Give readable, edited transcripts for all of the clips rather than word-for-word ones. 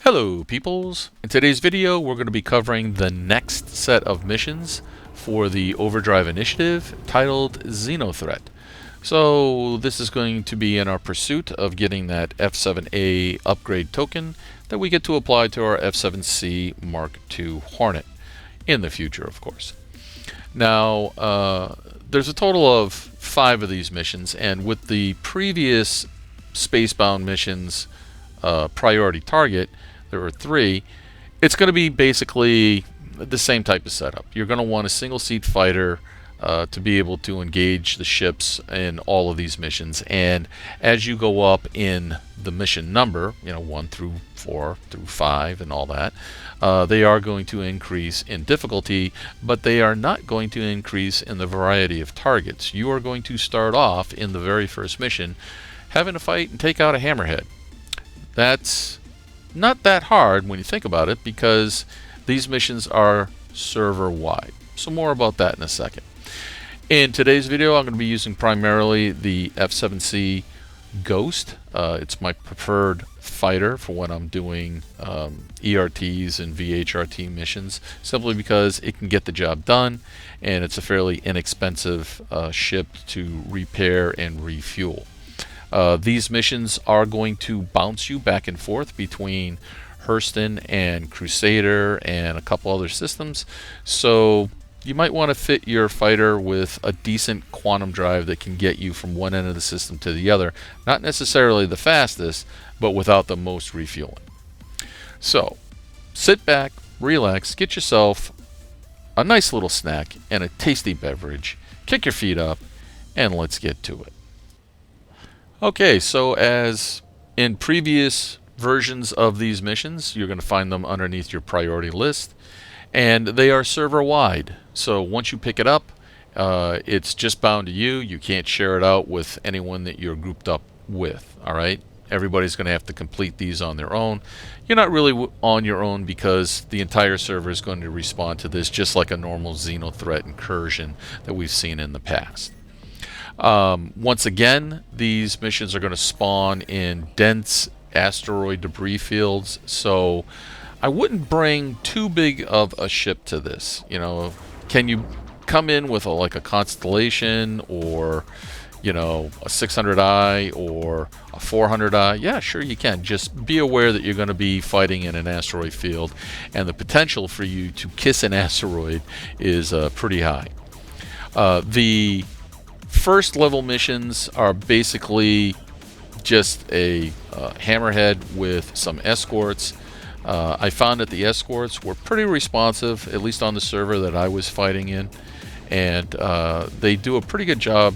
Hello peoples! In today's video we're going to be covering the next set of missions for the Overdrive initiative titled Xenothreat. So this is going to be in our pursuit of getting that F7A upgrade token that we get to apply to our F7C Mark II Hornet in the future, of course. Now there's a total of 5 of these missions, and with the previous Spacebound missions priority target, there were 3. It's going to be basically the same type of setup. You're going to want a single seat fighter to be able to engage the ships in all of these missions, and as you go up in the mission number, 1 through 4 through 5 and all that, they are going to increase in difficulty, but they are not going to increase in the variety of targets. You are going to start off in the very first mission having to fight and take out a hammerhead. That's not that hard when you think about it, because these missions are server-wide. So more about that in a second. In today's video, I'm going to be using primarily the F7C Ghost. It's my preferred fighter for when I'm doing ERTs and VHRT missions, simply because it can get the job done, and it's a fairly inexpensive ship to repair and refuel. These missions are going to bounce you back and forth between Hurston and Crusader and a couple other systems, so you might want to fit your fighter with a decent quantum drive that can get you from one end of the system to the other. Not necessarily the fastest, but without the most refueling. So sit back, relax, get yourself a nice little snack and a tasty beverage, kick your feet up, and let's get to it. Okay, so as in previous versions of these missions, you're going to find them underneath your priority list, and they are server-wide. So once you pick it up, it's just bound to you. You can't share it out with anyone that you're grouped up with. All right, everybody's going to have to complete these on their own. You're not really on your own, because the entire server is going to respond to this just like a normal Xenothreat Incursion that we've seen in the past. Once again, these missions are going to spawn in dense asteroid debris fields, so I wouldn't bring too big of a ship to this. Can you come in with like a Constellation, or a 600i or a 400i? Yeah, sure you can. Just be aware that you're going to be fighting in an asteroid field, and the potential for you to kiss an asteroid is pretty high. The first level missions are basically just a hammerhead with some escorts. I found that the escorts were pretty responsive, at least on the server that I was fighting in, and they do a pretty good job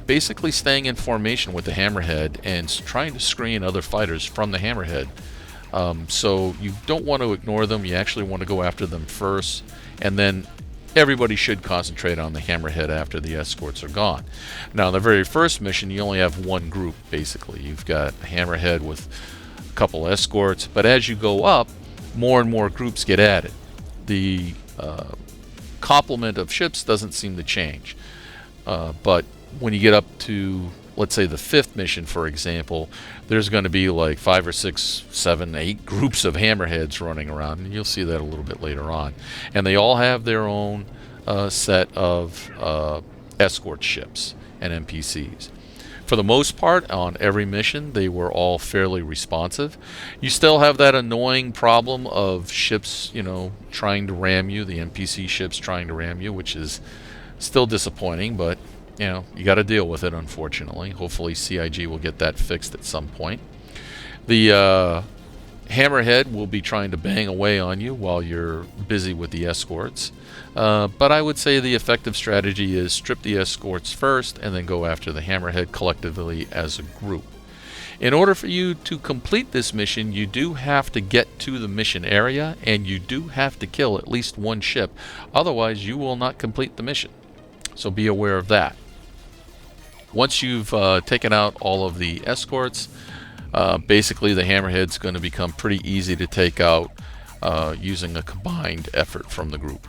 basically staying in formation with the hammerhead and trying to screen other fighters from the hammerhead. So you don't want to ignore them. You actually want to go after them first, and then everybody should concentrate on the hammerhead after the escorts are gone. Now, in the very first mission, you only have one group, basically. You've got a hammerhead with a couple escorts, but as you go up, more and more groups get added. The complement of ships doesn't seem to change, but when you get up to, let's say, the 5th mission, for example, there's going to be like 5 or 6, 7, 8 groups of hammerheads running around, and you'll see that a little bit later on. And they all have their own set of escort ships and NPCs. For the most part, on every mission, they were all fairly responsive. You still have that annoying problem of ships, trying to ram you, the NPC ships trying to ram you, which is still disappointing, but you got to deal with it, unfortunately. Hopefully CIG will get that fixed at some point. The hammerhead will be trying to bang away on you while you're busy with the escorts. But I would say the effective strategy is strip the escorts first and then go after the hammerhead collectively as a group. In order for you to complete this mission, you do have to get to the mission area, and you do have to kill at least one ship. Otherwise, you will not complete the mission. So be aware of that. Once you've taken out all of the escorts, basically the hammerhead's going to become pretty easy to take out using a combined effort from the group.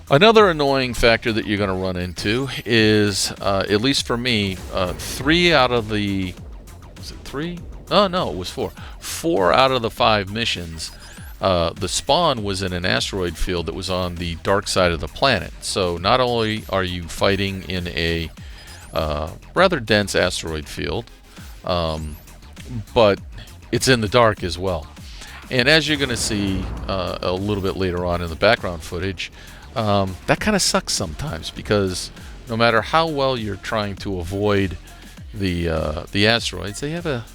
Another annoying factor that you're going to run into is, at least for me, 3 out of the... Was it 3? Oh no, it was 4. 4 out of the 5 missions, the spawn was in an asteroid field that was on the dark side of the planet. So not only are you fighting in a rather dense asteroid field, but it's in the dark as well. And as you're going to see a little bit later on in the background footage, that kind of sucks sometimes, because no matter how well you're trying to avoid the asteroids, they have a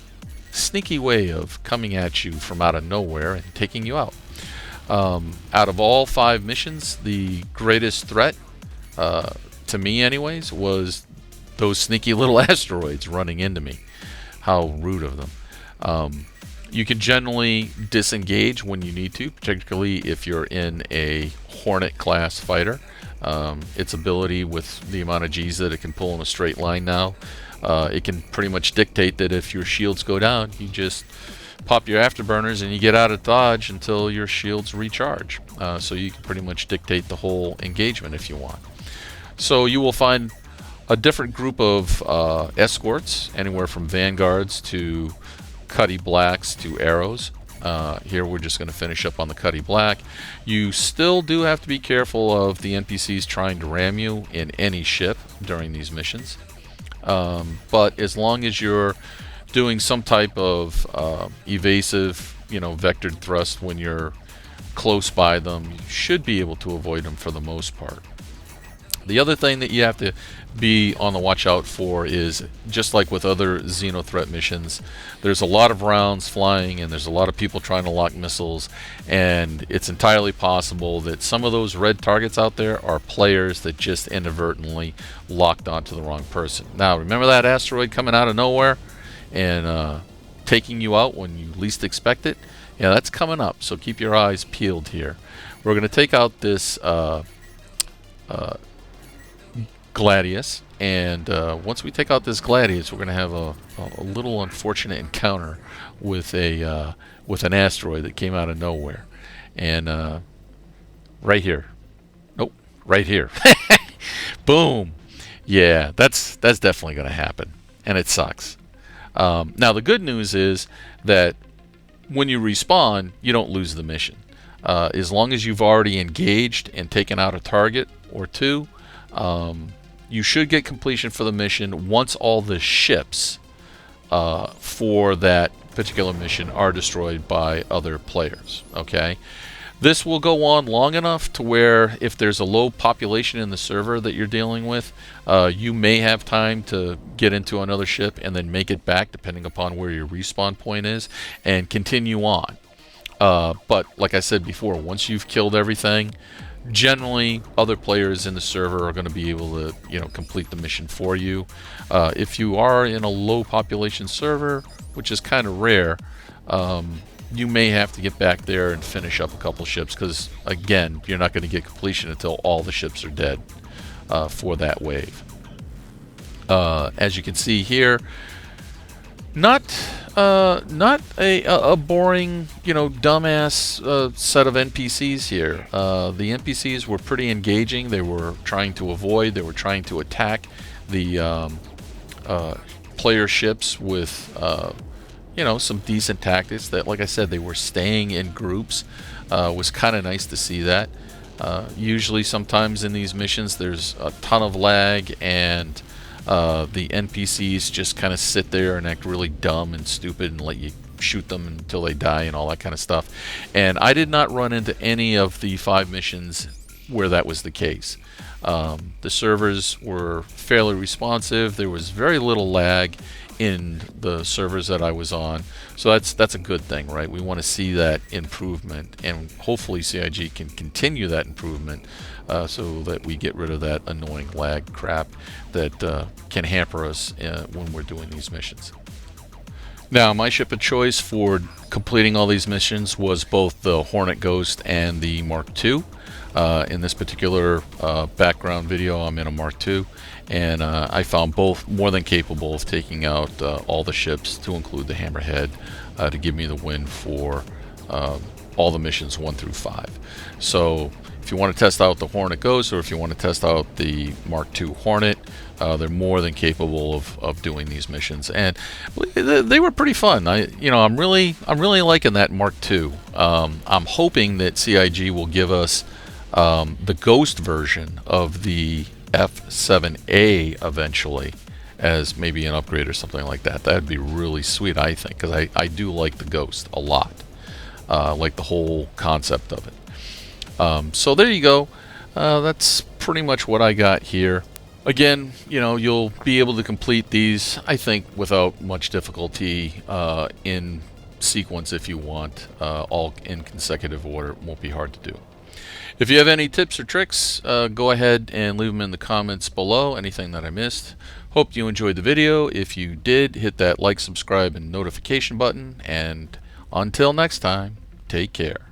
sneaky way of coming at you from out of nowhere and taking you out. Out of all 5 missions, the greatest threat, to me anyways, was those sneaky little asteroids running into me. How rude of them. You can generally disengage when you need to, particularly if you're in a Hornet class fighter. Its ability, with the amount of G's that it can pull in a straight line now, it can pretty much dictate that if your shields go down, you just pop your afterburners and you get out of dodge until your shields recharge. So you can pretty much dictate the whole engagement if you want. So you will find a different group of escorts, anywhere from vanguards to Cuddy Blacks to arrows. Here we're just going to finish up on the Cuddy Black. You still do have to be careful of the NPCs trying to ram you in any ship during these missions. But as long as you're doing some type of evasive, vectored thrust when you're close by them, you should be able to avoid them for the most part. The other thing that you have to be on the watch out for is, just like with other Xenothreat missions, there's a lot of rounds flying and there's a lot of people trying to lock missiles, and it's entirely possible that some of those red targets out there are players that just inadvertently locked onto the wrong person. Now, remember that asteroid coming out of nowhere and taking you out when you least expect it? Yeah, that's coming up, so keep your eyes peeled here. We're going to take out this Gladius, and once we take out this Gladius, we're going to have a little unfortunate encounter with an asteroid that came out of nowhere, and right here, nope, right here, boom, yeah, that's definitely going to happen, and it sucks. Now the good news is that when you respawn, you don't lose the mission. As long as you've already engaged and taken out a target or two, you should get completion for the mission once all the ships for that particular mission are destroyed by other players. Okay, this will go on long enough to where if there's a low population in the server that you're dealing with, you may have time to get into another ship and then make it back, depending upon where your respawn point is, and continue on. But like I said before, once you've killed everything, generally other players in the server are going to be able to complete the mission for you. If you are in a low population server, which is kind of rare, you may have to get back there and finish up a couple ships, because again, you're not going to get completion until all the ships are dead for that wave. As you can see here, not a boring, dumbass set of NPCs here. The NPCs were pretty engaging. They were trying to avoid, they were trying to attack the player ships with, some decent tactics. That, like I said, they were staying in groups. Was kind of nice to see that. Usually, sometimes in these missions, there's a ton of lag, and the NPCs just kind of sit there and act really dumb and stupid and let you shoot them until they die and all that kind of stuff. And I did not run into any of the 5 missions where that was the case. The servers were fairly responsive. There was very little lag in the servers that I was on, so that's a good thing, right? We want to see that improvement, and hopefully CIG can continue that improvement, so that we get rid of that annoying lag crap that can hamper us when we're doing these missions. Now, my ship of choice for completing all these missions was both the Hornet Ghost and the Mark II. In this particular background video, I'm in a Mark II, and I found both more than capable of taking out all the ships, to include the Hammerhead, to give me the win for all the missions 1 through 5. So If you want to test out the Hornet Ghost, or if you want to test out the Mark II Hornet, they're more than capable of doing these missions, and they were pretty fun. I'm really liking that Mark II. I'm hoping that CIG will give us the Ghost version of the F7A eventually, as maybe an upgrade or something like that. That'd be really sweet, I think, because I do like the Ghost a lot. Like the whole concept of it. So there you go. That's pretty much what I got here. Again, you'll be able to complete these, I think, without much difficulty in sequence if you want, all in consecutive order. It won't be hard to do. If you have any tips or tricks, go ahead and leave them in the comments below, anything that I missed. Hope you enjoyed the video. If you did, hit that like, subscribe, and notification button. And until next time, take care.